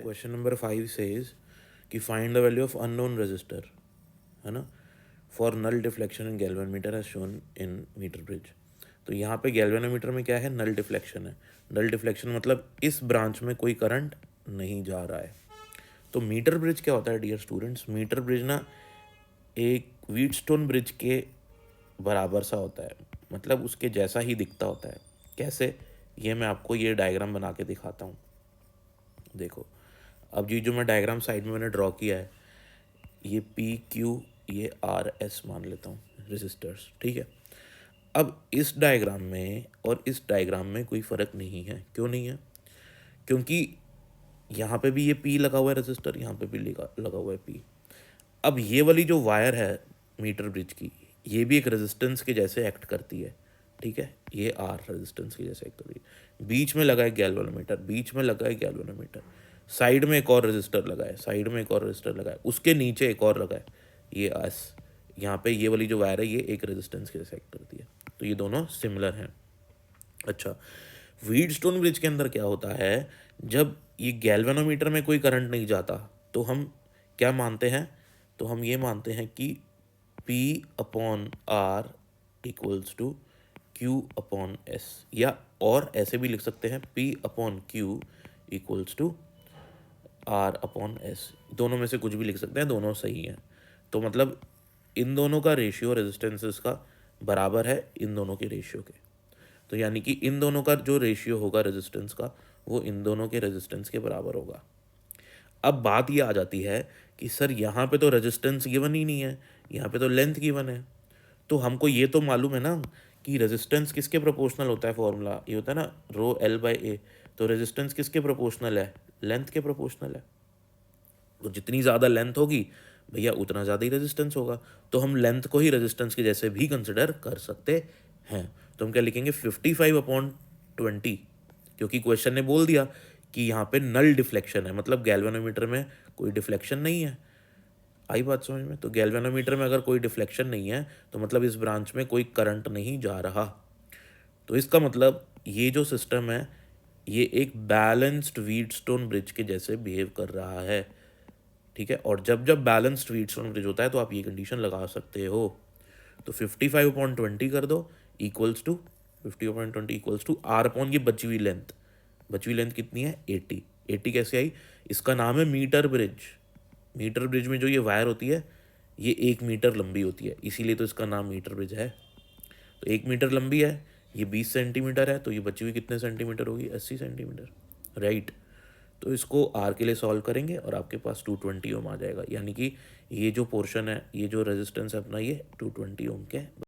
Question number 5 says कि find the value of unknown resistor, है ना, for null deflection in galvanometer as shown in metre bridge. तो यहाँ पे galvanometer में क्या है, नल डिफ्लेक्शन है। नल डिफ्लेक्शन मतलब इस ब्रांच में कोई करंट नहीं जा रहा है। तो मीटर ब्रिज क्या होता है डियर स्टूडेंट्स? मीटर ब्रिज ना एक व्हीटस्टोन ब्रिज के बराबर सा होता है, मतलब उसके जैसा ही दिखता होता है। कैसे? ये मैं आपको ये डायग्राम बना के दिखाता हूँ। देखो, अब ये जो मैं डायग्राम साइड में मैंने ड्रॉ किया है, ये पी क्यू, ये आर एस मान लेता हूँ रेजिस्टर्स, ठीक है। अब इस डायग्राम में और इस डायग्राम में कोई फ़र्क नहीं है। क्यों नहीं है? क्योंकि यहाँ पे भी ये पी लगा हुआ है रेजिस्टर, यहाँ पे भी लगा हुआ है पी। अब ये वाली जो वायर है मीटर ब्रिज की, ये भी एक रेजिस्टेंस के जैसे एक्ट करती है, ठीक है। ये आर रेजिस्टेंस के जैसे एक्ट करती है। बीच में लगा है गैल्वेनोमीटर, बीच में लगा है गैल्वेनोमीटर, साइड में एक और रेजिस्टर लगा है, साइड में एक और रेजिस्टर लगा है, उसके नीचे एक और लगा है, ये एस। यहाँ पे ये वाली जो वायर है ये एक रेजिस्टेंस के जैसे एक्ट करती है। तो ये दोनों सिमिलर हैं। अच्छा, व्हीटस्टोन ब्रिज के अंदर क्या होता है, जब ये गैल्वेनोमीटर में कोई करंट नहीं जाता तो हम क्या मानते हैं? तो हम ये मानते हैं कि P upon R equals to Q upon S, या और ऐसे भी लिख सकते हैं P upon Q equals to R upon S. दोनों में से कुछ भी लिख सकते हैं, दोनों सही हैं। तो मतलब इन दोनों का रेशियो रेजिस्टेंसेस का बराबर है इन दोनों के रेशियो के। तो यानी कि इन दोनों का जो रेशियो होगा रेजिस्टेंस का, वो इन दोनों के रेजिस्टेंस के बराबर होगा। अब बात ये आ जाती है कि सर यहाँ पे तो रेजिस्टेंस गिवन ही नहीं है, यहाँ पे तो लेंथ गिवन है। तो हमको ये तो मालूम है ना कि रेजिस्टेंस किसके प्रोपोर्शनल होता है, फॉर्मूला ये होता है ना रो एल बाई ए। तो रेजिस्टेंस किसके प्रोपोर्शनल है? लेंथ के प्रोपोर्शनल है। तो जितनी ज़्यादा लेंथ होगी भैया उतना ज़्यादा ही रेजिस्टेंस होगा। तो हम लेंथ को ही रेजिस्टेंस के जैसे भी कंसिडर कर सकते हैं। तो हम क्या लिखेंगे, 55/20, क्योंकि क्वेश्चन ने बोल दिया कि यहाँ पे नल डिफ्लेक्शन है, मतलब गैल्वेनोमीटर में कोई डिफ्लेक्शन नहीं है। आई बात समझ में? तो गैल्वेनोमीटर में अगर कोई डिफ्लेक्शन नहीं है तो मतलब इस ब्रांच में कोई करंट नहीं जा रहा। तो इसका मतलब ये जो सिस्टम है ये एक बैलेंस्ड व्हीटस्टोन ब्रिज के जैसे बिहेव कर रहा है, ठीक है। और जब जब बैलेंस्ड व्हीटस्टोन ब्रिज होता है तो आप ये कंडीशन लगा सकते हो। तो 55/20 कर दो equals to 50/20 equals to R upon ये बची हुई लेंथ। बची हुई लेंथ कितनी है? 80। 80 कैसे आई? इसका नाम है मीटर ब्रिज। मीटर ब्रिज में जो ये वायर होती है ये 1 मीटर लंबी होती है, इसीलिए तो इसका नाम मीटर ब्रिज है। तो 1 मीटर लंबी है, ये 20 सेंटीमीटर है, तो ये बची हुई कितने सेंटीमीटर होगी? 80 सेंटीमीटर, राइट। तो इसको आर के लिए सॉल्व करेंगे और आपके पास 220 ओम आ जाएगा, यानी कि ये जो पोर्शन है, ये जो रेजिस्टेंस है अपना, ये 220 ओम के